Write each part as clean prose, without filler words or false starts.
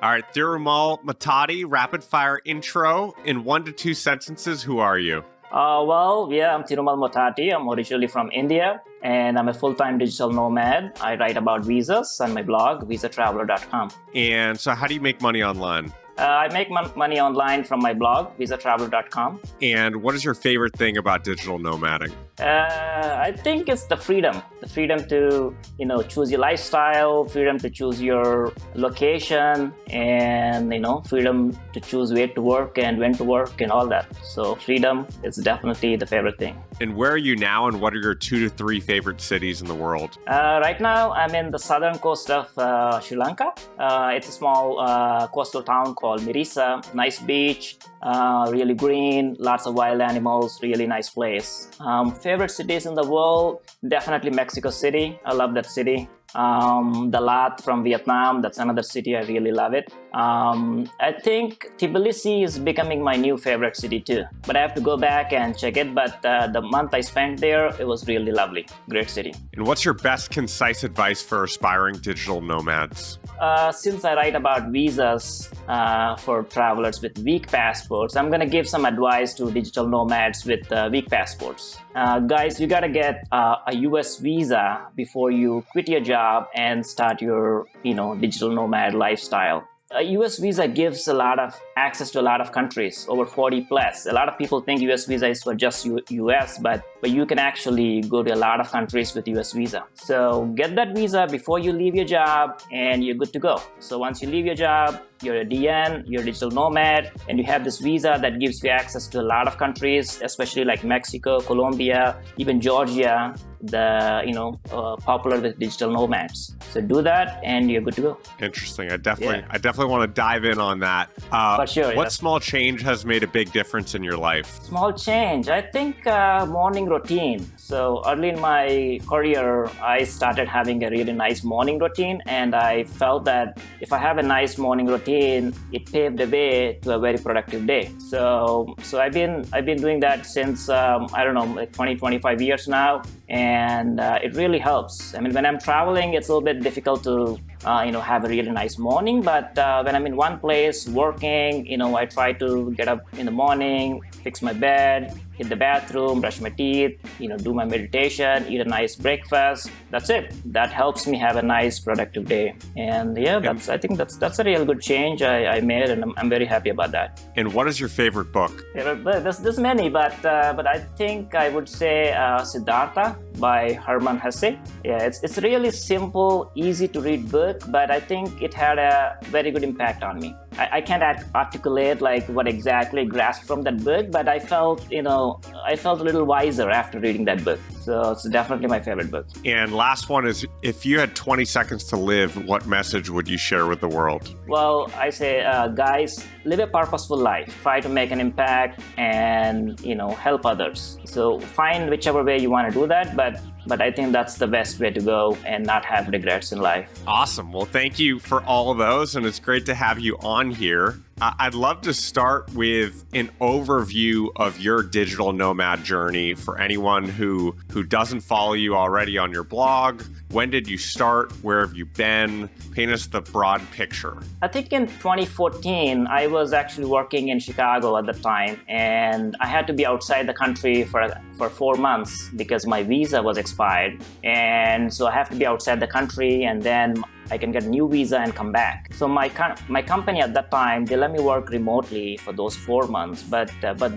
All right, Thirumal Motati, rapid fire intro in 1 to 2 sentences. Who are you? I'm Thirumal Motati. I'm originally from India, and I'm a full-time digital nomad. I write about visas on my blog, visatraveler.com. And so how do you make money online? I make money online from my blog, visatraveler.com. And what is your favorite thing about digital nomading? I think it's the freedom to, choose your lifestyle, freedom to choose your location, and, freedom to choose where to work and when to work and all that. So freedom is definitely the favorite thing. And where are you now, and what are your 2 to 3 favorite cities in the world? Right now, I'm in the southern coast of Sri Lanka. It's a small coastal town called Mirisa. Nice beach, really green, lots of wild animals, really nice place. Favorite cities in the world, definitely Mexico City. I love that city. Dalat from Vietnam, that's another city, I really love it. I think Tbilisi is becoming my new favorite city too, but I have to go back and check it. But the month I spent there, it was really lovely. Great city. And what's your best concise advice for aspiring digital nomads? Since I write about visas for travelers with weak passports, I'm going to give some advice to digital nomads with weak passports. Guys, you got to get a US visa before you quit your job and start your, digital nomad lifestyle. A US visa gives a lot of access to a lot of countries, over 40 plus. A lot of people think US visa is for just US, but you can actually go to a lot of countries with US visa. So get that visa before you leave your job and you're good to go. So once you leave your job, you're a DN, you're a digital nomad, and you have this visa that gives you access to a lot of countries, especially like Mexico, Colombia, even Georgia, popular with digital nomads. So do that and you're good to go. Interesting. I definitely want to dive in on that. For sure. What small change has made a big difference in your life? Small change. I think morning routine. So early in my career, I started having a really nice morning routine, and I felt that if I have a nice morning routine, it paved the way to a very productive day. So I've been doing that since like 25 years now, and it really helps. I mean, when I'm traveling, it's a little bit difficult to have a really nice morning, but when I'm in one place working, I try to get up in the morning, fix my bed, hit the bathroom, brush my teeth, do my meditation, eat a nice breakfast. That's it. That helps me have a nice productive day. And I think that's a real good change I made, and I'm very happy about that. And what is your favorite book? There's many, but I think I would say Siddhartha by Hermann Hesse. Yeah, it's a really simple, easy to read book, but I think it had a very good impact on me. I can't articulate like what exactly I grasped from that book, but I felt a little wiser after reading that book. So it's definitely my favorite book. And last one is, if you had 20 seconds to live, what message would you share with the world? Well, I say, guys, live a purposeful life. Try to make an impact and, help others. So find whichever way you want to do that, but I think that's the best way to go and not have regrets in life. Awesome. Well, thank you for all of those, and it's great to have you on here. I'd love to start with an overview of your digital nomad journey for anyone who doesn't follow you already on your blog. When did you start? Where have you been? Paint us the broad picture. I think in 2014, I was actually working in Chicago at the time, and I had to be outside the country for 4 months because my visa was expired. And so I have to be outside the country, and then I can get a new visa and come back. So my company at that time, they let me work remotely for those 4 months, but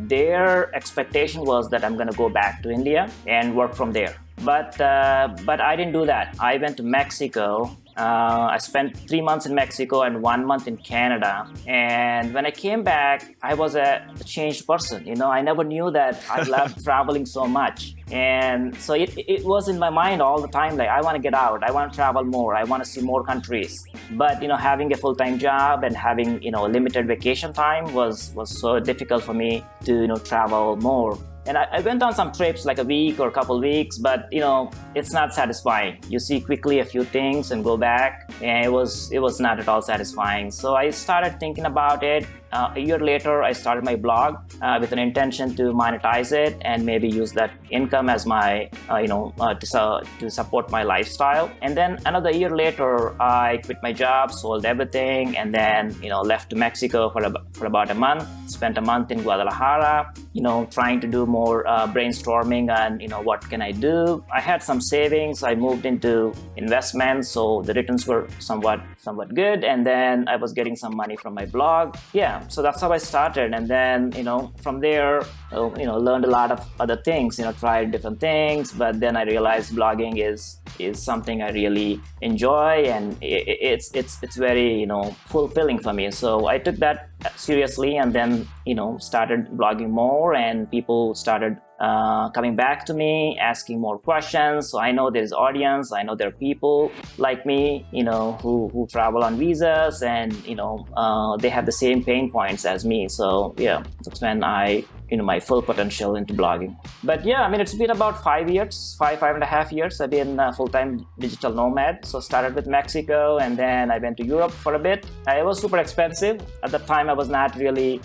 their expectation was that I'm going to go back to India and work from there. But I didn't do that. I went to Mexico. I spent 3 months in Mexico and 1 month in Canada. And when I came back, I was a changed person. I never knew that I loved traveling so much. And so it was in my mind all the time, like, I want to get out. I want to travel more. I want to see more countries. But, having a full-time job and having, limited vacation time was so difficult for me to, travel more. And I went on some trips like a week or a couple weeks, but it's not satisfying. You see quickly a few things and go back, and it was not at all satisfying. So I started thinking about it, a year later, I started my blog with an intention to monetize it and maybe use that income as my, to support my lifestyle. And then another year later, I quit my job, sold everything, and then, left to Mexico for about a month, spent a month in Guadalajara, trying to do more brainstorming on, what can I do? I had some savings. I moved into investments, so the returns were somewhat good. And then I was getting some money from my blog. Yeah, so that's how I started. And then, from there, learned a lot of other things, tried different things. But then I realized blogging is something I really enjoy, and it's very, fulfilling for me. So I took that seriously, and then, started blogging more, and people started coming back to me, asking more questions. So I know there's audience. I know there are people like me, who travel on visas, and they have the same pain points as me. So yeah, that's when I my full potential into blogging. But yeah, it's been about 5 and a half years. I've been a full-time digital nomad. So started with Mexico, and then I went to Europe for a bit. It was super expensive. At the time, I was not really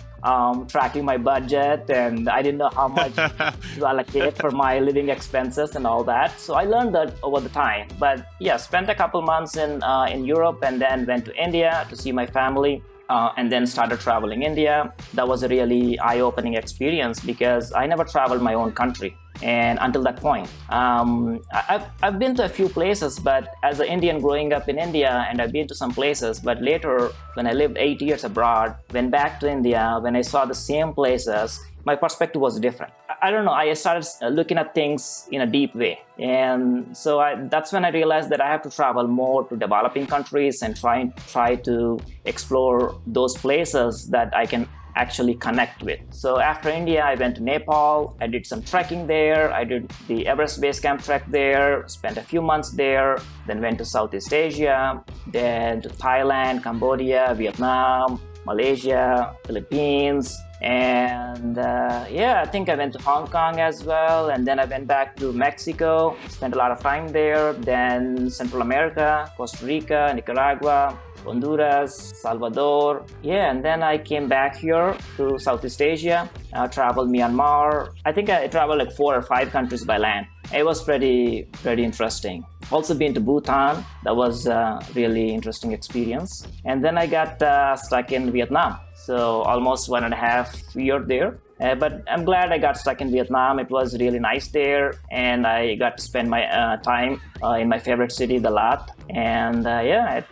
tracking my budget, and I didn't know how much to allocate for my living expenses and all that. So I learned that over the time. But yeah, spent a couple months in Europe, and then went to India to see my family. And then started traveling India. That was a really eye-opening experience because I never traveled my own country. And until that point, I've been to a few places, but as an Indian growing up in India, and I've been to some places, but later when I lived 8 years abroad, went back to India, when I saw the same places, my perspective was different. I don't know, I started looking at things in a deep way. And so that's when I realized that I have to travel more to developing countries and try to explore those places that I can actually connect with. So after India, I went to Nepal. I did some trekking there. I did the Everest Base Camp trek there, spent a few months there, then went to Southeast Asia, then to Thailand, Cambodia, Vietnam, Malaysia, Philippines, and I think I went to Hong Kong as well, and then I went back to Mexico, spent a lot of time there, then Central America, Costa Rica, Nicaragua, Honduras, Salvador. Yeah, and then I came back here to Southeast Asia, traveled Myanmar. I think I traveled like 4 or 5 countries by land. It was pretty interesting. Also been to Bhutan. That was a really interesting experience. And then I got stuck in Vietnam. So almost 1.5 years there. But I'm glad I got stuck in Vietnam. It was really nice there, and I got to spend my time in my favorite city, The Lat. And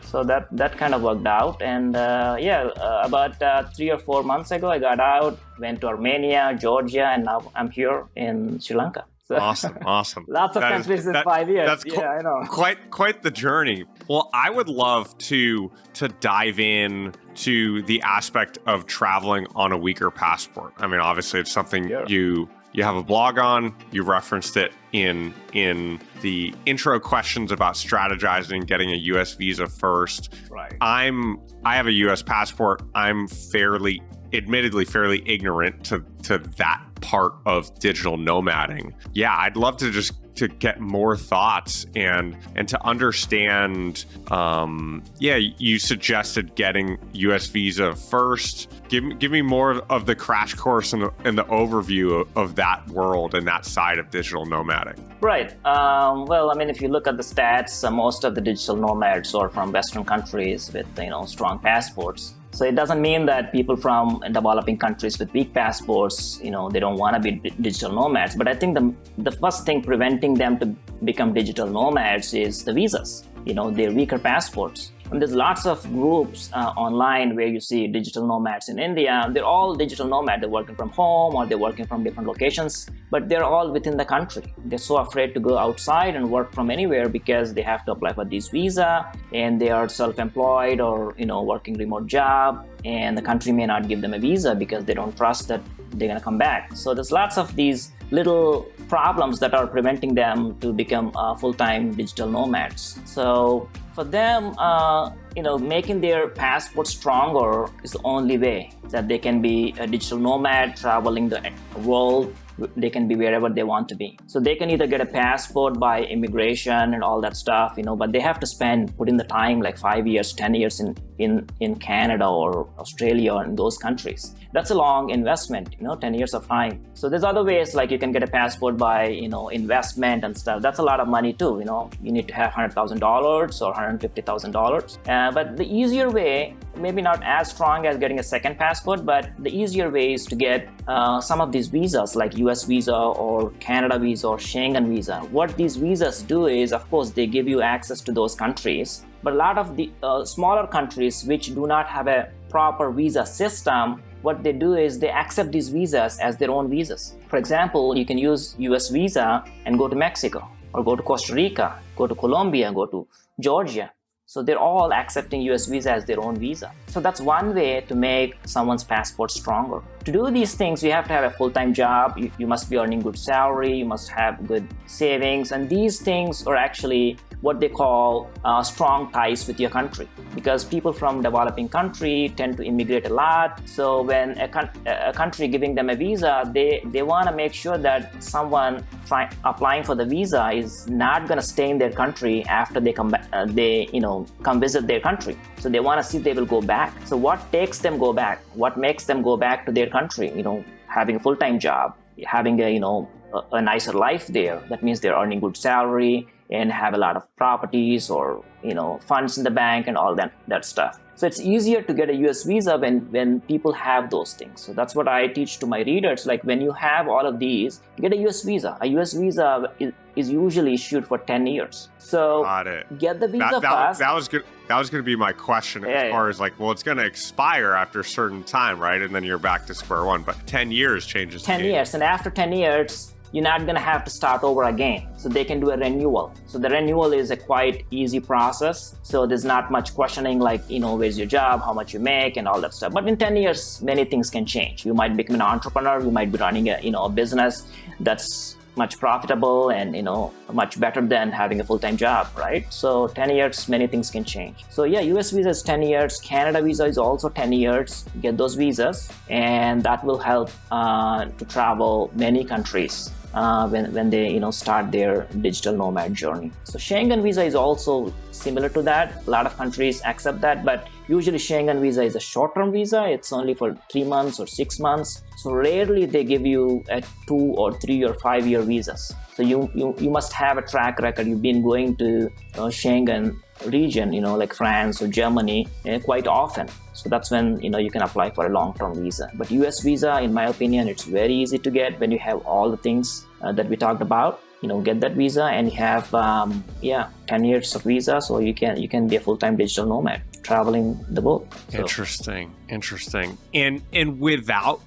so that kind of worked out. And about 3 or 4 months ago, I got out, went to Armenia, Georgia, and now I'm here in Sri Lanka. So, Awesome. Lots of countries in 5 years. That's I know. Quite the journey. Well, I would love to dive in to the aspect of traveling on a weaker passport. Obviously, it's something you have a blog on. You referenced it in the intro questions about strategizing, getting a U.S. visa first. Right. I have a U.S. passport. I'm admittedly fairly ignorant to that part of digital nomading. Yeah, I'd love to get more thoughts and to understand. You suggested getting U.S. visa first. Give me more of the crash course and the overview of that world and that side of digital nomading. Right. If you look at the stats, most of the digital nomads are from Western countries with strong passports. So it doesn't mean that people from developing countries with weak passports, they don't want to be digital nomads. But I think the first thing preventing them to become digital nomads is the visas, their weaker passports. And there's lots of groups online where you see digital nomads in India. They're all digital nomads. They're working from home or they're working from different locations, but they're all within the country. They're so afraid to go outside and work from anywhere because they have to apply for this visa, and they are self-employed or working remote job, and the country may not give them a visa because they don't trust that they're going to come back. So there's lots of these little problems that are preventing them to become full-time digital nomads. So for them, making their passport stronger is the only way that they can be a digital nomad traveling the world. They can be wherever they want to be. So they can either get a passport by immigration and all that stuff, but they have to put in the time like 5 years, 10 years in Canada or Australia or in those countries. That's a long investment, 10 years of time. So there's other ways, like you can get a passport by, investment and stuff. That's a lot of money too, You need to have $100,000 or $150,000. But the easier way, maybe not as strong as getting a second passport, but the easier way is to get some of these visas like US visa or Canada visa or Schengen visa. What these visas do is, of course, they give you access to those countries. But a lot of the smaller countries which do not have a proper visa system, what they do is they accept these visas as their own visas. For example, you can use US visa and go to Mexico or go to Costa Rica, go to Colombia, go to Georgia. So they're all accepting US visa as their own visa. So that's one way to make someone's passport stronger. To do these things, you have to have a full-time job. You must be earning good salary. You must have good savings. And these things are actually what they call strong ties with your country, because people from developing country tend to immigrate a lot. So when a country giving them a visa, they want to make sure that someone applying for the visa is not going to stay in their country after they come back, come visit their country. So they want to see if they will go back. So what takes them go back? What makes them go back to their country? Having a full-time job, having a nicer life there. That means they're earning good salary and have a lot of properties or funds in the bank and all that stuff. So it's easier to get a US visa when people have those things. So that's what I teach to my readers. Like when you have all of these, get a US visa. A US visa is usually issued for 10 years. So get the visa fast. That was good. That was going to be my question as far as like, well, it's going to expire after a certain time, right? And then you're back to square one. But 10 years changes. 10 years. And after 10 years, you're not going to have to start over again. So they can do a renewal. So the renewal is a quite easy process. So there's not much questioning like, where's your job, how much you make and all that stuff. But in 10 years, many things can change. You might become an entrepreneur. You might be running a business that's much profitable and, much better than having a full-time job, right? So 10 years, many things can change. So yeah, US visa is 10 years. Canada visa is also 10 years. Get those visas and that will help to travel many countries when they start their digital nomad journey. So Schengen visa is also similar to that. A lot of countries accept that, but usually Schengen visa is a short-term visa. It's only for 3 months or 6 months. So rarely they give you a 2 or 3 or 5 year visas. So you must have a track record. You've been going to Schengen region, like France or Germany quite often. So that's when, you can apply for a long-term visa. But US visa, in my opinion, it's very easy to get when you have all the things that we talked about. Get that visa and you have 10 years of visa, so you can be a full-time digital nomad traveling the world. So. Interesting. And without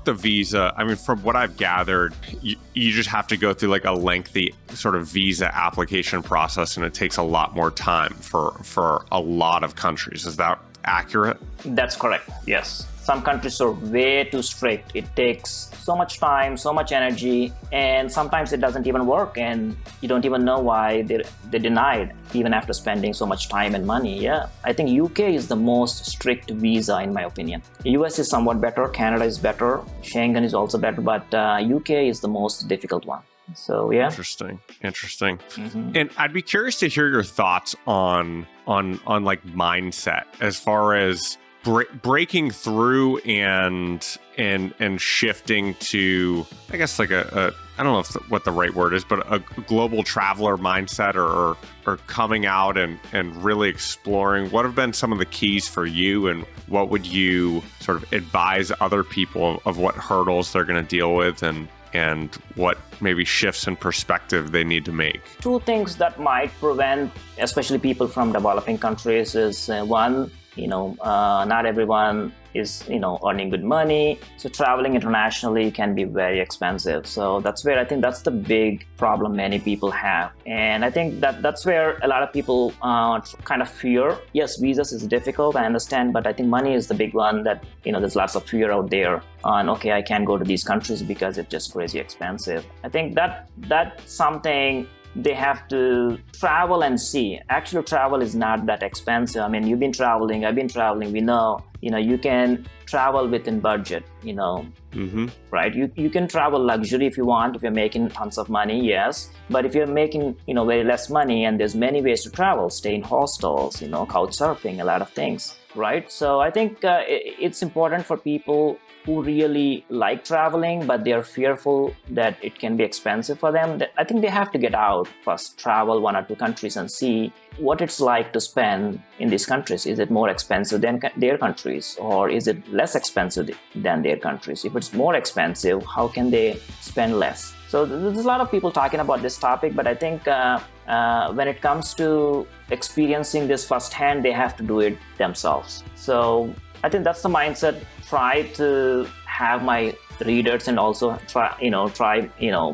the visa, I mean, from what I've gathered, you just have to go through like a lengthy sort of visa application process, and it takes a lot more time for a lot of countries. Is that accurate? That's correct. Yes. Some countries are way too strict. It takes so much time, so much energy, and sometimes it doesn't even work, and you don't even know why they denied, even after spending so much time and money. Yeah, I think UK is the most strict visa, in my opinion. US is somewhat better, Canada is better, Schengen is also better, but UK is the most difficult one. So yeah. Interesting. Mm-hmm. And I'd be curious to hear your thoughts on like mindset as far as breaking through and shifting to, I guess, like a I don't know what the right word is, but a global traveler mindset or coming out and really exploring. What have been some of the keys for you, and what would you sort of advise other people of what hurdles they're going to deal with and what maybe shifts in perspective they need to make? Two things that might prevent, especially people from developing countries, is one, not everyone is, earning good money. So traveling internationally can be very expensive. So that's where I think that's the big problem many people have. And I think that's where a lot of people kind of fear. Yes, visas is difficult, I understand, but I think money is the big one that, there's lots of fear out there on, okay, I can't go to these countries because it's just crazy expensive. I think that's something they have to travel and see. Actual travel is not that expensive. I mean, you've been traveling, I've been traveling. We know, you can travel within budget, mm-hmm. right? You can travel luxury if you want, if you're making tons of money, yes. But if you're making, very less money, and there's many ways to travel, stay in hostels, couch surfing, a lot of things. right? So I think it's important for people who really like traveling, but they're fearful that it can be expensive for them. I think they have to get out first, travel 1 or 2 countries and see what it's like to spend in these countries. Is it more expensive than their countries, or is it less expensive than their countries? If it's more expensive, how can they spend less? So there's a lot of people talking about this topic, but I think when it comes to experiencing this firsthand, they have to do it themselves. So I think that's the mindset. Try to have my readers and also try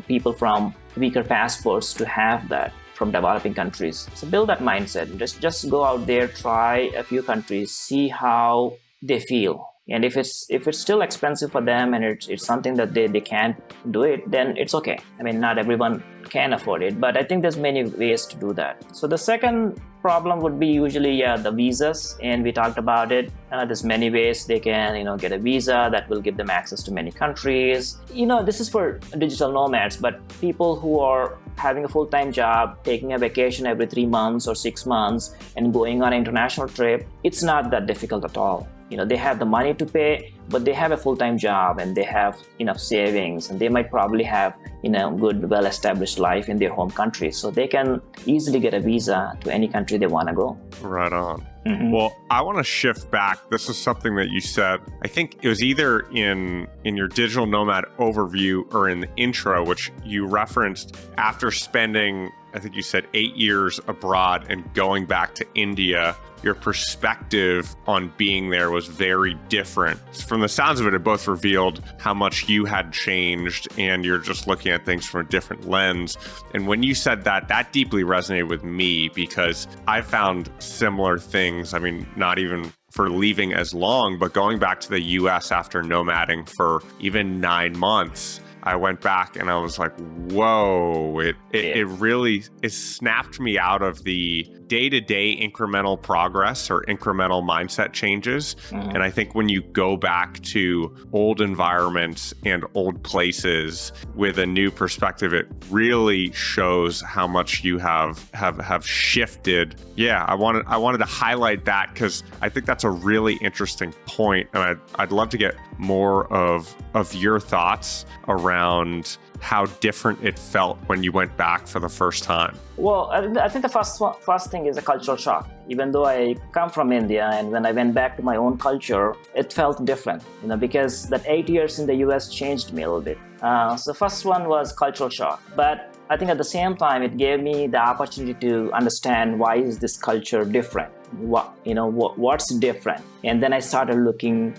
people from weaker passports to have that from developing countries. So build that mindset. Just go out there, try a few countries, see how they feel. And if it's still expensive for them and it's something that they can't do it, then it's okay. I mean, not everyone can afford it, but I think there's many ways to do that. So the second problem would be usually the visas, and we talked about it. There's many ways they can get a visa that will give them access to many countries. This is for digital nomads, but people who are having a full-time job, taking a vacation every 3 months or 6 months and going on an international trip, it's not that difficult at all. They have the money to pay, but they have a full-time job and they have enough savings, and they might probably have good, well-established life in their home country. So they can easily get a visa to any country they want to go. Right on. Mm-hmm. Well, I want to shift back. This is something that you said. I think it was either in your digital nomad overview or in the intro, which you referenced after spending, I think you said 8 years abroad and going back to India, your perspective on being there was very different. From the sounds of it, it both revealed how much you had changed and you're just looking at things from a different lens. And when you said that deeply resonated with me because I found similar things. I mean, not even for leaving as long, but going back to the US after nomading for even 9 months, I went back and I was like, whoa, it really snapped me out of the day-to-day incremental progress or incremental mindset changes. Mm-hmm. And I think when you go back to old environments and old places with a new perspective, it really shows how much you have shifted. Yeah, I wanted to highlight that because I think that's a really interesting point. And I'd love to get more of your thoughts around how different it felt when you went back for the first time. Well, I think the first thing is a cultural shock. Even though I come from India, and when I went back to my own culture, it felt different, because that 8 years in the US changed me a little bit. So first one was cultural shock. But I think at the same time, it gave me the opportunity to understand why is this culture different? What's different? And then I started looking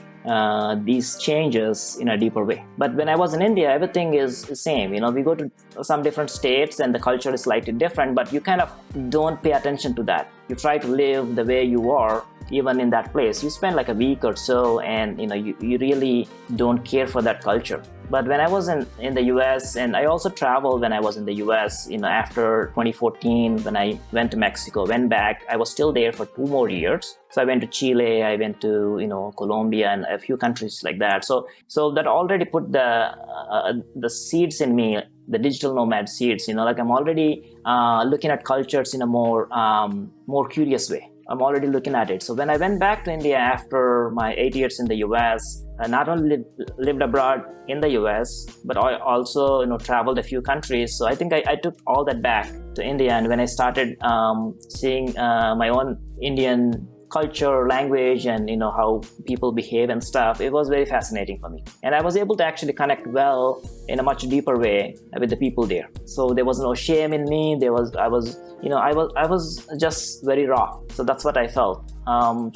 these changes in a deeper way. But when I was in India, everything is the same. We go to some different states and the culture is slightly different, but you kind of don't pay attention to that. You try to live the way you are, even in that place. You spend like a week or so and you really don't care for that culture. But when I was in the US, and I also traveled when I was in the US, after 2014, when I went to Mexico, went back, I was still there for 2 more years. So I went to Chile, I went to, Colombia and a few countries like that. So that already put the seeds in me, the digital nomad seeds, I'm already looking at cultures in a more curious way. I'm already looking at it. So when I went back to India after my 8 years in the US, I not only lived abroad in the US, but I also traveled a few countries. So I think I took all that back to India. And when I started seeing my own Indian culture, language, and how people behave and stuff, it was very fascinating for me. And I was able to actually connect well in a much deeper way with the people there. So there was no shame in me. I was just very raw. So that's what I felt.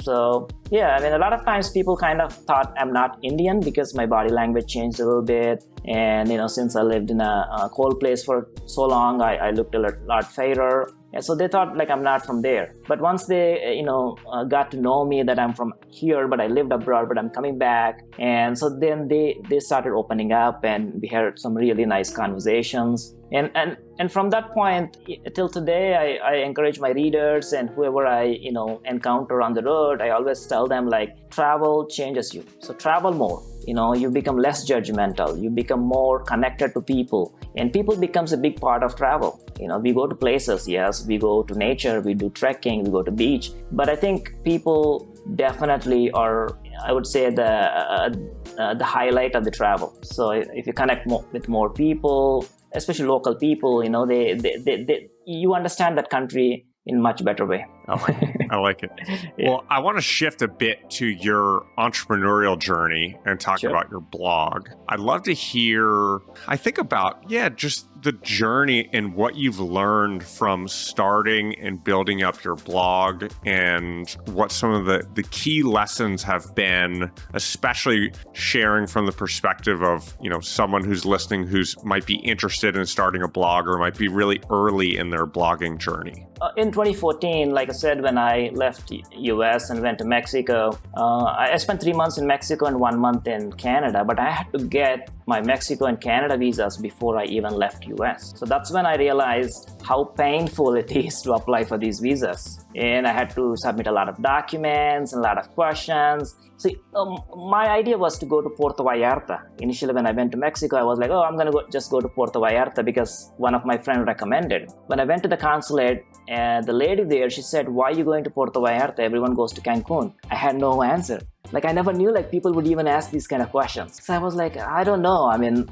So yeah, a lot of times people kind of thought I'm not Indian because my body language changed a little bit. And, since I lived in a cold place for so long, I looked a lot fairer. And so they thought like I'm not from there. But once they, got to know me that I'm from here, but I lived abroad, but I'm coming back. And so then they started opening up and we had some really nice conversations. And from that point till today, I encourage my readers and whoever I encounter on the road. I always tell them, like, travel changes you. So travel more. You become less judgmental. You become more connected to people, and people becomes a big part of travel. We go to places, yes, we go to nature, we do trekking, we go to beach, but I think people definitely are, I would say, the highlight of the travel. So if you connect with more people, especially local people, you understand that country in much better way. I like it. Yeah. Well, I want to shift a bit to your entrepreneurial journey and talk about your blog. I'd love to hear, I think about, just the journey and what you've learned from starting and building up your blog, and what some of the key lessons have been, especially sharing from the perspective of, someone who's listening who's might be interested in starting a blog or might be really early in their blogging journey. In 2014, like I said, when I left US and went to Mexico, I spent 3 months in Mexico and 1 month in Canada, but I had to get my Mexico and Canada visas before I even left US. So that's when I realized how painful it is to apply for these visas. And I had to submit a lot of documents and a lot of questions. See, my idea was to go to Puerto Vallarta. Initially, when I went to Mexico, I was like, I'm going to just go to Puerto Vallarta because one of my friends recommended. When I went to the consulate, the lady there, she said, why are you going to Puerto Vallarta? Everyone goes to Cancun. I had no answer. Like, I never knew people would even ask these kind of questions. So I was like, I don't know. I mean,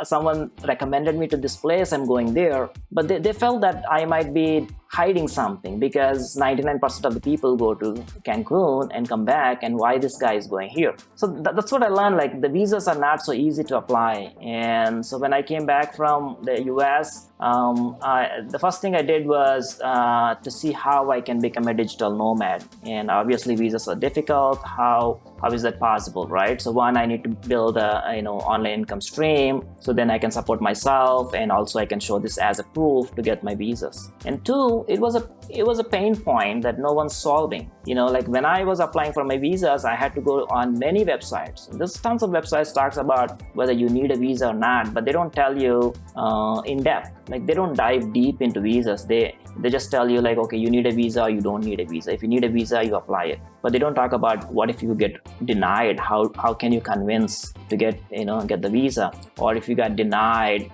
someone recommended me to this place. I'm going there. But they felt that I might be hiding something because 99% of the people go to Cancun and come back, and why this guy is going here. So that's what I learned. Like, the visas are not so easy to apply. And so when I came back from the US, the first thing I did was to see how I can become a digital nomad. And obviously visas are difficult. How is that possible, right? So one, I need to build a online income stream, so then I can support myself, and also I can show this as a proof to get my visas. And two, it was a pain point that no one's solving. Like when I was applying for my visas, I had to go on many websites. There's tons of websites talks about whether you need a visa or not, but they don't tell you in depth. Like, they don't dive deep into visas. They just tell you, like, okay, you need a visa or you don't need a visa. If you need a visa, you apply it. But they don't talk about what if you get denied. How can you convince to get the visa? Or if you got denied,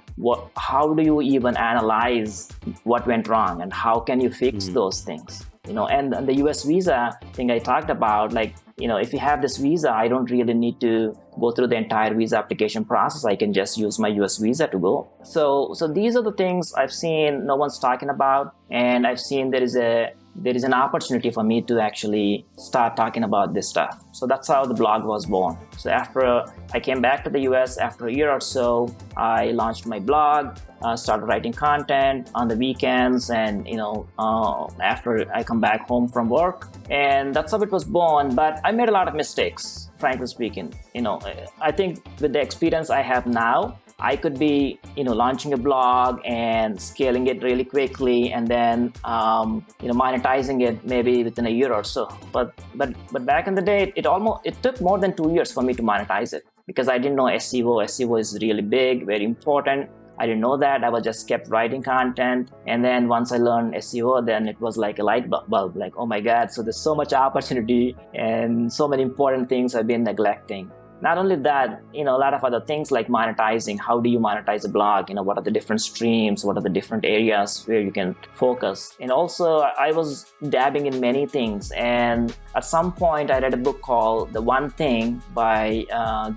how do you even analyze what went wrong, and how can you fix those things? And the US visa thing I talked about, like, if you have this visa, I don't really need to go through the entire visa application process. I can just use my US visa to go. So these are the things I've seen no one's talking about, and I've seen there is an opportunity for me to actually start talking about this stuff. So that's how the blog was born. So after I came back to the US, after a year or so, I launched my blog, started writing content on the weekends, and after I come back home from work. And that's how it was born. But I made a lot of mistakes, frankly speaking. I think with the experience I have now, I could be, launching a blog and scaling it really quickly, and then, monetizing it maybe within a year or so. But back in the day, it took more than 2 years for me to monetize it, because I didn't know SEO. SEO is really big, very important. I didn't know that. I was just kept writing content. And then once I learned SEO, then it was like a light bulb, like, oh my God, so there's so much opportunity and so many important things I've been neglecting. Not only that, a lot of other things like monetizing. How do you monetize a blog? What are the different streams? What are the different areas where you can focus? And also, I was dabbing in many things. And at some point, I read a book called The One Thing by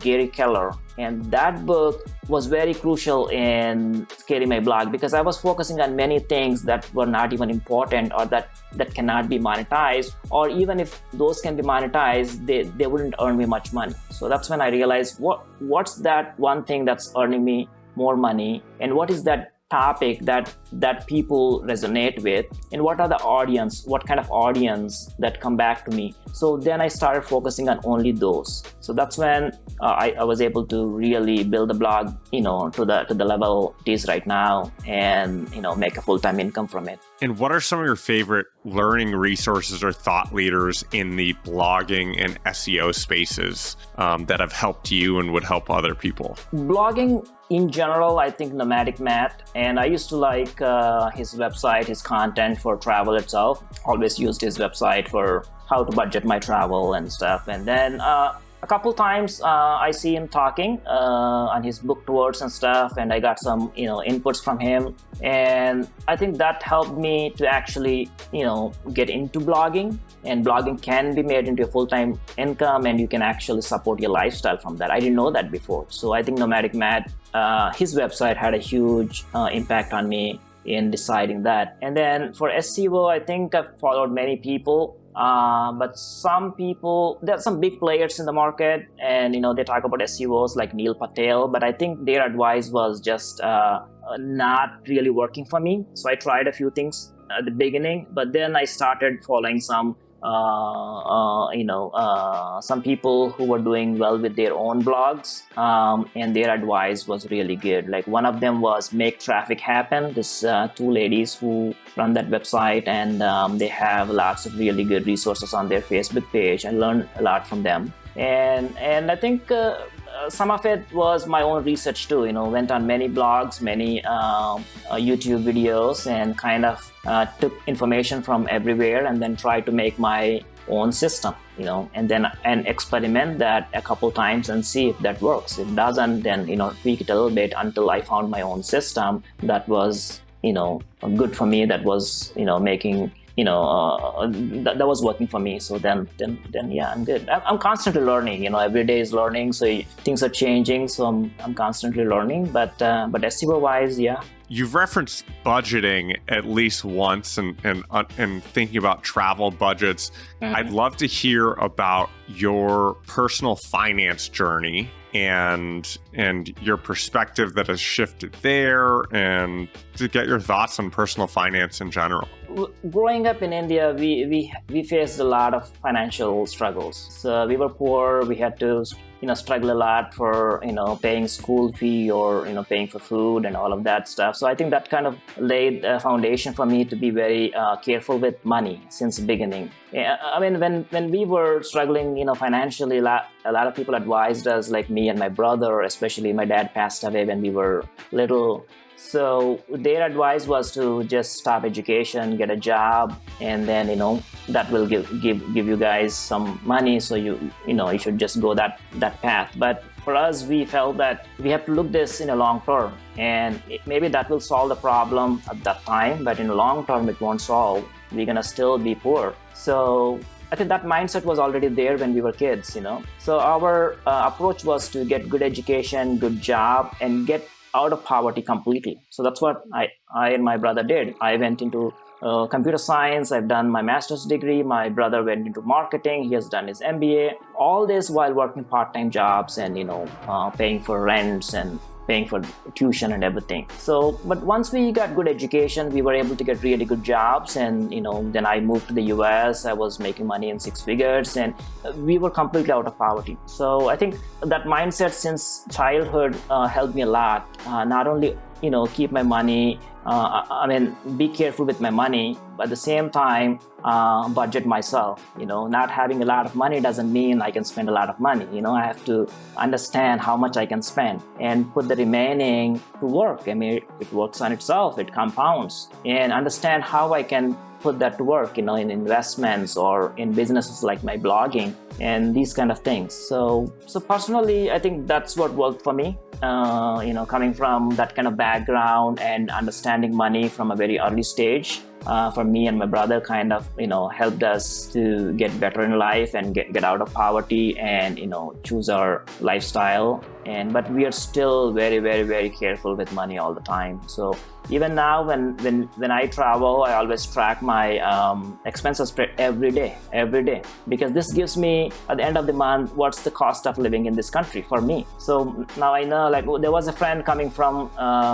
Gary Keller. And that book was very crucial in scaling my blog, because I was focusing on many things that were not even important, or that cannot be monetized, or even if those can be monetized, they wouldn't earn me much money. So that's when I realized what's that one thing that's earning me more money, and what is that topic that people resonate with, and what kind of audience that come back to me. So then I started focusing on only those. So that's when I was able to really build the blog, to the level it is right now, and make a full-time income from it. And what are some of your favorite learning resources or thought leaders in the blogging and SEO spaces that have helped you and would help other people? Blogging in general, I think Nomadic Matt, and I used to like his website, his content for travel itself. Always used his website for how to budget my travel and stuff. And then a couple times I see him talking on his book tours and stuff, and I got some inputs from him, and I think that helped me to actually get into blogging. And blogging can be made into a full-time income, and you can actually support your lifestyle from that. I didn't know that before. So I think Nomadic Matt, his website had a huge impact on me in deciding that. And then for SEO, I think I've followed many people. But some people, there are some big players in the market, and they talk about SEOs like Neil Patel, but I think their advice was just not really working for me. So I tried a few things at the beginning, but then I started following some some people who were doing well with their own blogs, and their advice was really good. Like one of them was Make Traffic Happen. This two ladies who run that website, and they have lots of really good resources on their Facebook page. I learned a lot from them, and I think some of it was my own research too. Went on many blogs, many YouTube videos, and kind of took information from everywhere, and then tried to make my own system, and experiment that a couple times and see if that works. If it doesn't, then tweak it a little bit until I found my own system that was good for me, that was making that was working for me. So then yeah, I'm good. I'm constantly learning. Every day is learning. So things are changing. So I'm constantly learning. But SEO wise, yeah. You've referenced budgeting at least once, and thinking about travel budgets. Mm-hmm. I'd love to hear about your personal finance journey and your perspective that has shifted there, and to get your thoughts on personal finance in general. Growing up in India, we faced a lot of financial struggles. So we were poor. We had to struggle a lot for paying school fee or paying for food and all of that stuff. So I think that kind of laid a foundation for me to be very careful with money since the beginning. I mean, when we were struggling financially, a lot of people advised us, like me and my brother, especially my dad passed away when we were little. So their advice was to just stop education, get a job, and then that will give you guys some money. So you should just go that path. But for us, we felt that we have to look this in a long term, and maybe that will solve the problem at that time. But in the long term, it won't solve. We're gonna still be poor. So I think that mindset was already there when we were kids. So our approach was to get good education, good job, and get out of poverty completely. So that's what I and my brother did. I went into computer science. I've done my master's degree. My brother went into marketing. He has done his MBA. All this while working part-time jobs and paying for rents and paying for tuition and everything. So, but once we got good education, we were able to get really good jobs, and then I moved to the US. I was making money in six figures, and we were completely out of poverty. So I think that mindset since childhood helped me a lot. Not only keep my money, be careful with my money, but at the same time budget myself. Not having a lot of money doesn't mean I can spend a lot of money. I have to understand how much I can spend and put the remaining to work. It works on itself, it compounds, and understand how I can put that to work, in investments or in businesses like my blogging and these kind of things. So personally, I think that's what worked for me. Coming from that kind of background and understanding money from a very early stage, for me and my brother kind of, helped us to get better in life and get out of poverty and, choose our lifestyle. But we are still very, very, very careful with money all the time. So even now when I travel, I always track my expenses every day, because this gives me at the end of the month, what's the cost of living in this country for me. So now I know, like, there was a friend coming from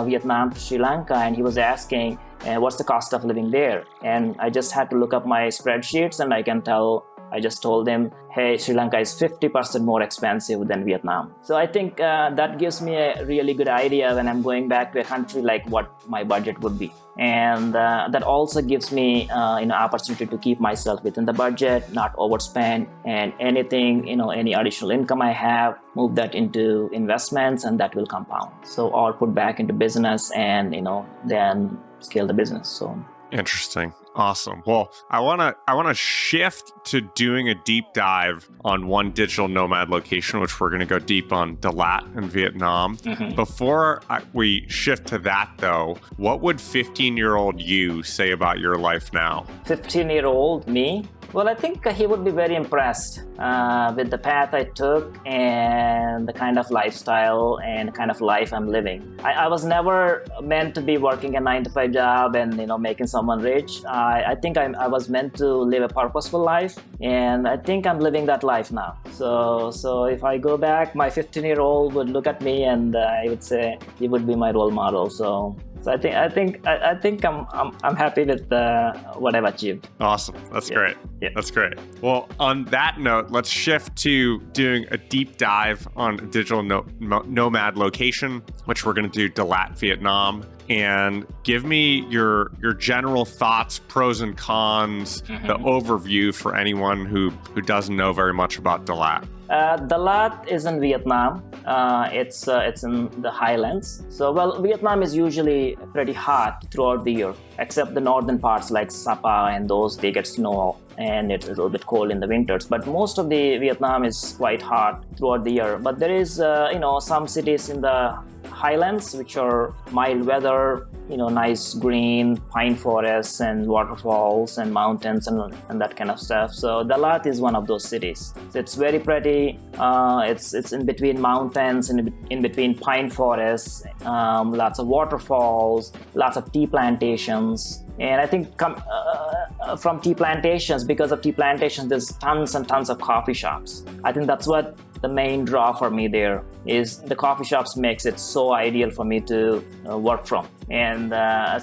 Vietnam to Sri Lanka, and he was asking, what's the cost of living there? And I just had to look up my spreadsheets, and I can tell I just told him, hey, Sri Lanka is 50% more expensive than Vietnam. So I think that gives me a really good idea when I'm going back to a country, like what my budget would be. And that also gives me opportunity to keep myself within the budget, not overspend, and anything, any additional income I have, move that into investments, and that will compound. So, or put back into business and, then scale the business. So interesting. Awesome. Well, I want to shift to doing a deep dive on one digital nomad location, which we're going to go deep on Dalat in Vietnam. Mm-hmm. Before we shift to that, though, what would 15-year-old you say about your life now? 15-year-old me? Well, I think he would be very impressed with the path I took and the kind of lifestyle and kind of life I'm living. I was never meant to be working a 9-to-5 job and making someone rich. I think I was meant to live a purposeful life, and I think I'm living that life now. So if I go back, my 15-year-old would look at me and I would say he would be my role model. So I think I'm happy with what I've achieved. Awesome. That's great. Yeah. That's great. Well, on that note, let's shift to doing a deep dive on a digital nomad location, which we're going to do Dalat, Vietnam. And give me your general thoughts, pros and cons, the overview for anyone who doesn't know very much about Dalat. Dalat is in Vietnam. It's in the highlands. So, Vietnam is usually pretty hot throughout the year, except the northern parts like Sapa and those, they get snow and it's a little bit cold in the winters. But most of the Vietnam is quite hot throughout the year. But there is, some cities in the highlands which are mild weather, nice green pine forests and waterfalls and mountains and that kind of stuff. So Dalat is one of those cities. So it's very pretty. It's in between mountains and in between pine forests, lots of waterfalls, lots of tea plantations. And I think from tea plantations, because of tea plantations, there's tons and tons of coffee shops. I think that's what the main draw for me there is. The coffee shops makes it so ideal for me to work from. And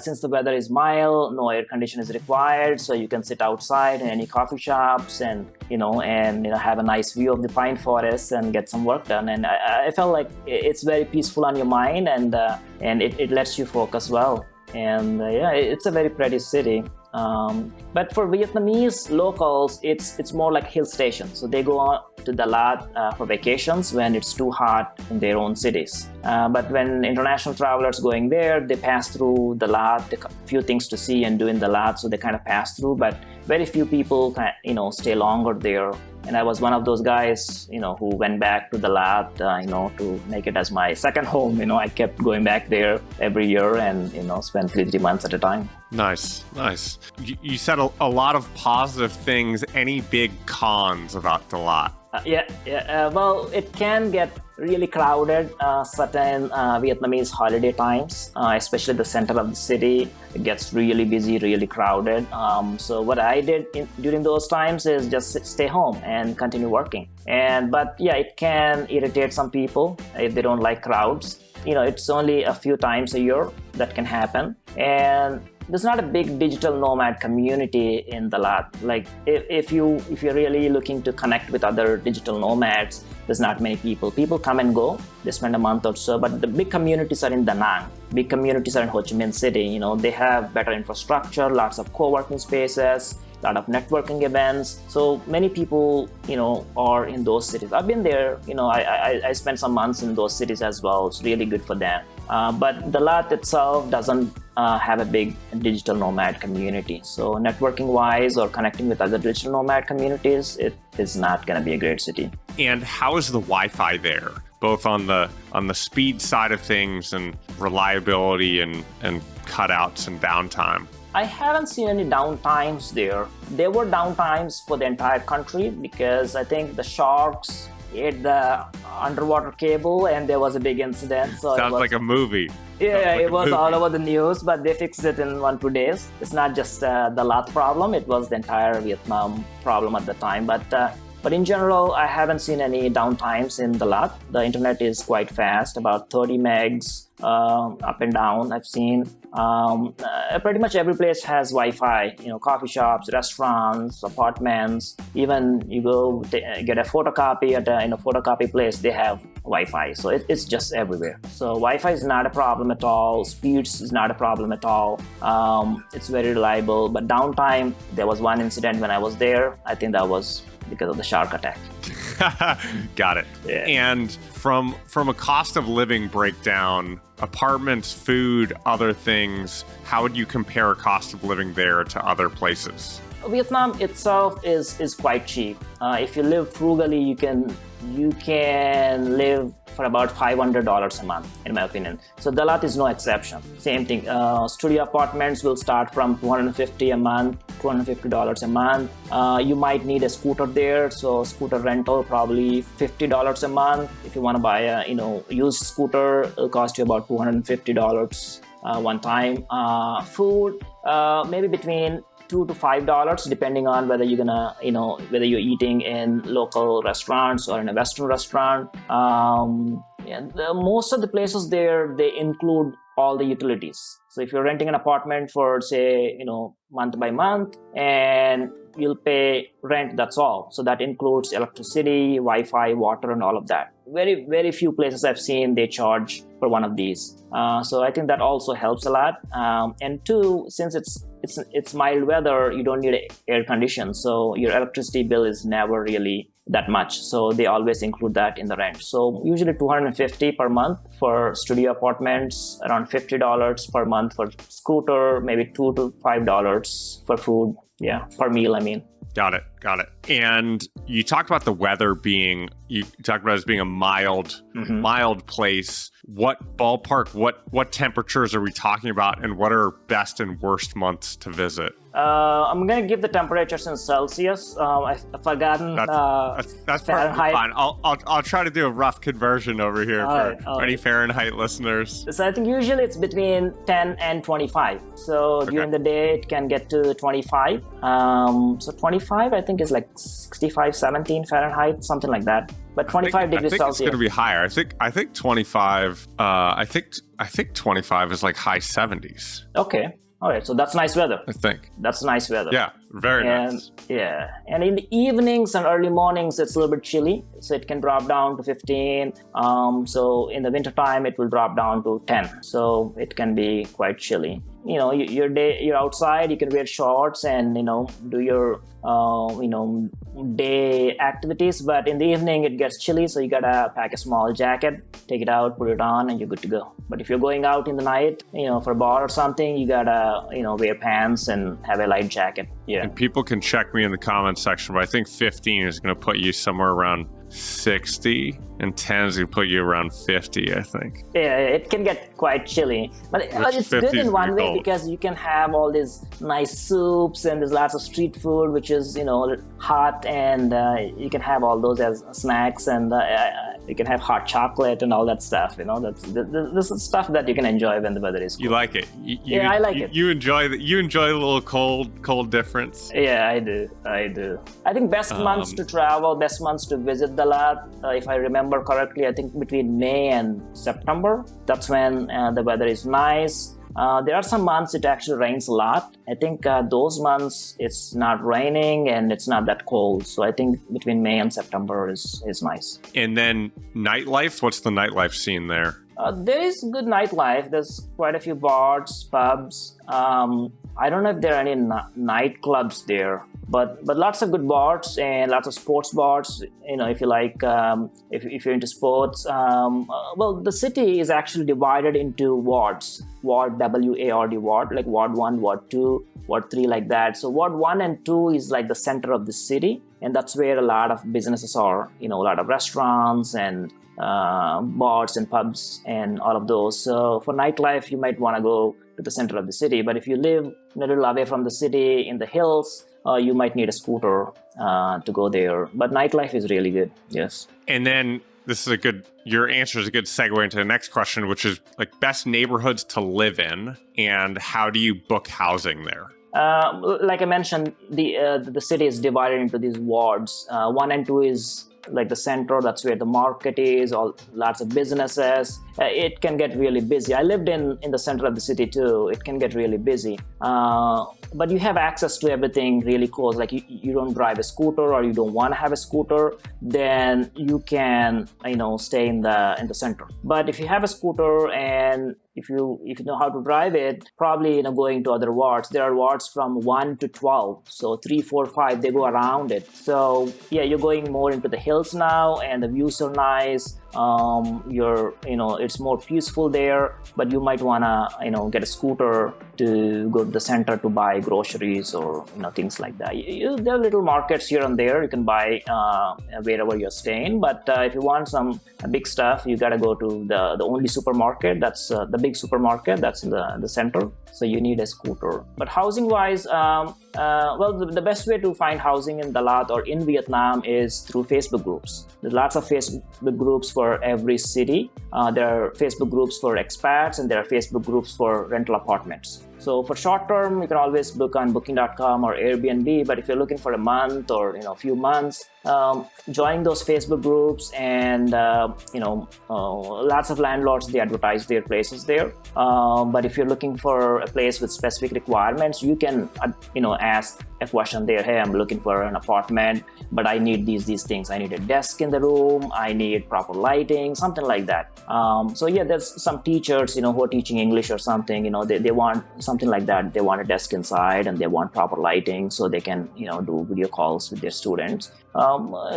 since the weather is mild, no air condition is required, so you can sit outside in any coffee shops and have a nice view of the pine forests and get some work done. And I felt like it's very peaceful on your mind, and it lets you focus well. And it's a very pretty city. But for Vietnamese locals, it's more like hill station. So they go on to Dalat for vacations when it's too hot in their own cities. But when international travelers going there, they pass through Dalat, a few things to see and do in Dalat, so they kind of pass through. But very few people stay longer there. And I was one of those guys, who went back to Dalat, to make it as my second home. I kept going back there every year and, spent 3 months at a time. Nice. You said a lot of positive things. Any big cons about Dalat? Well, it can get really crowded certain Vietnamese holiday times, especially the center of the city. It gets really busy, really crowded. So what I did during those times is just stay home and continue working. But it can irritate some people if they don't like crowds. It's only a few times a year that can happen. And there's not a big digital nomad community in Dalat. Like if you're really looking to connect with other digital nomads, there's not many people. People come and go. They spend a month or so, but the big communities are in Da Nang. Big communities are in Ho Chi Minh City. They have better infrastructure, lots of co-working spaces, a lot of networking events. So many people, are in those cities. I've been there. I spent some months in those cities as well. It's really good for them. But Dalat itself doesn't have a big digital nomad community. So networking-wise or connecting with other digital nomad communities, it is not going to be a great city. And how is the Wi-Fi there, both on the speed side of things and reliability and cutouts and downtime? I haven't seen any downtimes there. There were downtimes for the entire country because I think the sharks ate the underwater cable and there was a big incident. So Sounds like a movie. Yeah, it was all over the news, but they fixed it in 1-2 days. It's not just the Dalat problem, it was the entire Vietnam problem at the time. But But in general, I haven't seen any downtimes in Dalat. The internet is quite fast, about 30 megs up and down. I've seen pretty much every place has Wi-Fi. Coffee shops, restaurants, apartments. Even you go get a photocopy at a photocopy place, they have Wi-Fi. So it's just everywhere. So Wi-Fi is not a problem at all. Speeds is not a problem at all. It's very reliable. But downtime, there was one incident when I was there. I think that was because of the shark attack. Got it. Yeah. And from a cost of living breakdown, apartments, food, other things, how would you compare cost of living there to other places? Vietnam itself is quite cheap. If you live frugally, you can live for about $500 a month, in my opinion. So Dalat is no exception. Same thing. Studio apartments will start from $250 a month, $250 a month. You might need a scooter there, so scooter rental probably $50 a month. If you want to buy a used scooter, it'll cost you about $250 one time. Food, maybe between $2 to $5, depending on whether you're gonna, whether you're eating in local restaurants or in a Western restaurant. Most of the places there, they include all the utilities. So if you're renting an apartment for, say, month by month, and you'll pay rent, that's all. So that includes electricity, Wi-Fi, water, and all of that. Very, very few places I've seen they charge for one of these. So I think that also helps a lot. And two, since it's mild weather, you don't need air condition, so your electricity bill is never really that much. So they always include that in the rent. So usually $250 per month for studio apartments, around $50 per month for scooter, maybe $2 to $5 for food. Yeah, per meal, I mean. Got it. And you talked about the weather being it as being a mild place. What ballpark, what temperatures are we talking about, and what are best and worst months to visit? I'm going to give the temperatures in Celsius. I've forgotten that's Fahrenheit. Fine. I'll try to do a rough conversion over here for any Fahrenheit listeners. So I think usually it's between 10 and 25. So during the day, it can get to 25. So 25, I think, is like 65, 17 Fahrenheit, something like that. But 25 degrees Celsius. I think it's going to be higher. I think 25. I think 25 is like high 70s. Okay. All right, so that's nice weather. I think. That's nice weather. Yeah, very nice. Yeah, and in the evenings and early mornings, it's a little bit chilly. So it can drop down to 15. So in the wintertime, it will drop down to 10. So it can be quite chilly. You're outside, you can wear shorts and, do your, day activities. But in the evening, it gets chilly. So you got to pack a small jacket, take it out, put it on, and you're good to go. But if you're going out in the night, for a bar or something, you got to, wear pants and have a light jacket. Yeah. And people can check me in the comments section, but I think 15 is going to put you somewhere around 60, and 10 is going to put you around 50, I think. Yeah, it can get quite chilly. But it's good in one way because you can have all these nice soups, and there's lots of street food, which is, hot, and you can have all those as snacks, and you can have hot chocolate and all that stuff. This is stuff that you can enjoy when the weather is cool. You like it? Yeah, I like it. You enjoy the little cold difference? Yeah, I do. I think best months to travel, best months to visit Dalat, if I remember correctly, I think between May and September. That's when the weather is nice. There are some months it actually rains a lot. I think those months it's not raining and it's not that cold. So I think between May and September is nice. And then nightlife, what's the nightlife scene there? There is good nightlife. There's quite a few bars, pubs. I don't know if there are any nightclubs there, but lots of good bars and lots of sports bars. If you like, if you're into sports. Well, the city is actually divided into wards. Ward, W-A-R-D, ward, like Ward 1, Ward 2, Ward 3, like that. So Ward 1 and 2 is like the center of the city, and that's where a lot of businesses are. A lot of restaurants and bars and pubs and all of those. So for nightlife, you might want to go to the center of the city. But if you live a little away from the city in the hills, you might need a scooter to go there. But nightlife is really good. Yes. And then your answer is a good segue into the next question, which is like best neighborhoods to live in, and how do you book housing there? Like I mentioned, the city is divided into these wards. 1 and 2 is like the center. That's where the market is, all lots of businesses. It can get really busy. I lived in the center of the city too. It can get really busy. But you have access to everything really close. Like you don't drive a scooter or you don't want to have a scooter, then you can, stay in the center. But if you have a scooter and if you know how to drive it, probably going to other wards. There are wards from 1 to 12. So 3, 4, 5, they go around it. So yeah, you're going more into the hills now, and the views are nice. It's more peaceful there, but you might want to, get a scooter to go to the center to buy groceries or, things like that. There are little markets here and there you can buy wherever you're staying. But if you want some big stuff, you got to go to the only supermarket. That's the big supermarket that's in the center. So you need a scooter. But housing wise, the best way to find housing in Dalat or in Vietnam is through Facebook groups. There's lots of Facebook groups for every city. There are Facebook groups for expats, and there are Facebook groups for rental apartments. So for short term, you can always book on booking.com or Airbnb. But if you're looking for a month or a few months, join those Facebook groups, and lots of landlords, they advertise their places there. But if you're looking for a place with specific requirements, you can ask a question there. Hey, I'm looking for an apartment, but I need these things. I need a desk in the room. I need proper lighting, something like that. There's some teachers, who are teaching English or something. They want something like that. They want a desk inside, and they want proper lighting so they can, do video calls with their students.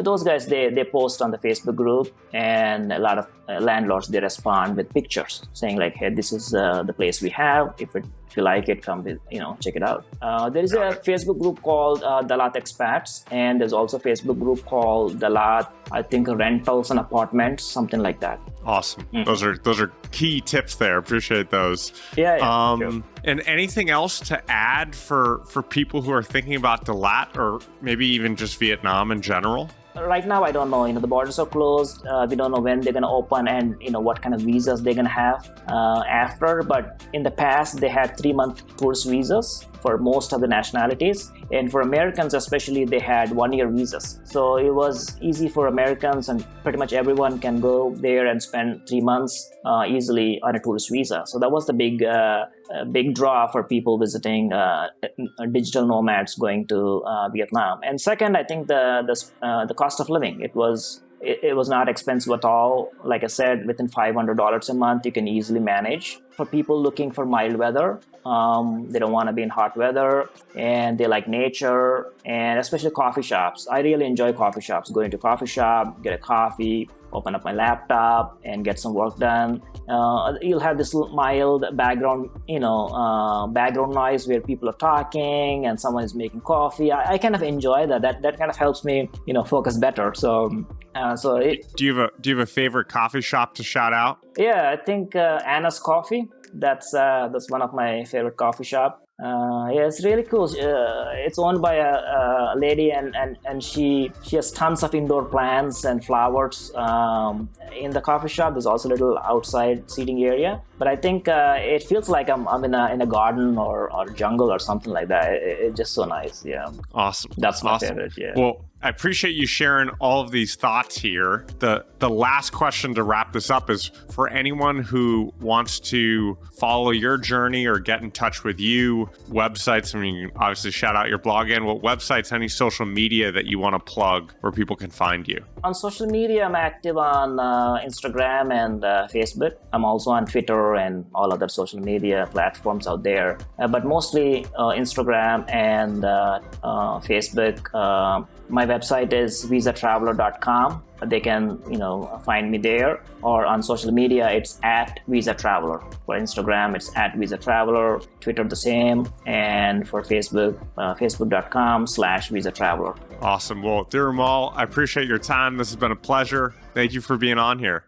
Those guys, they post on the Facebook group, and a lot of landlords, they respond with pictures saying like, hey, this is the place we have. If you like it, come with, check it out. There is a Facebook group called Dalat Expats, and there's also a Facebook group called Dalat, I think, Rentals and Apartments, something like that. Awesome. Mm-hmm. Those are key tips there. Appreciate those. Yeah. Sure. And anything else to add for people who are thinking about Dalat, or maybe even just Vietnam in general? Right now, I don't know. The borders are closed. We don't know when they're going to open, and what kind of visas they're going to have after. But in the past, they had 3-month tourist visas for most of the nationalities. And for Americans especially, they had 1-year visas. So it was easy for Americans, and pretty much everyone can go there and spend 3 months easily on a tourist visa. So that was the big draw for people visiting digital nomads going to Vietnam. And second, I think the cost of living. It was not expensive at all. Like I said, within $500 a month, you can easily manage. For people looking for mild weather, they don't want to be in hot weather, and they like nature, and especially coffee shops. I really enjoy coffee shops. Going to a coffee shop, get a coffee, open up my laptop, and get some work done. You'll have this mild background noise where people are talking and someone is making coffee. I kind of enjoy that. That kind of helps me, focus better. Do you have a favorite coffee shop to shout out? Yeah, I think Anna's Coffee. That's one of my favorite coffee shop. It's really cool. It's owned by a lady, and she has tons of indoor plants and flowers in the coffee shop. There's also a little outside seating area, but I think it feels like I'm in a garden or jungle or something like that. It's just so nice. Yeah. Awesome. That's my favorite. Yeah. Well, I appreciate you sharing all of these thoughts here. The last question to wrap this up is for anyone who wants to follow your journey or get in touch with you, websites. I mean, you can obviously shout out your blog, and what websites, any social media that you want to plug where people can find you. On social media, I'm active on Instagram and Facebook. I'm also on Twitter and all other social media platforms out there, but mostly Instagram and Facebook. My website is visatraveler.com. They can, find me there, or on social media, it's @visatraveler. For Instagram, it's @visatraveler. Twitter, the same, and for Facebook, facebook.com/visatraveler. Awesome. Well, Thirumal, I appreciate your time. This has been a pleasure. Thank you for being on here.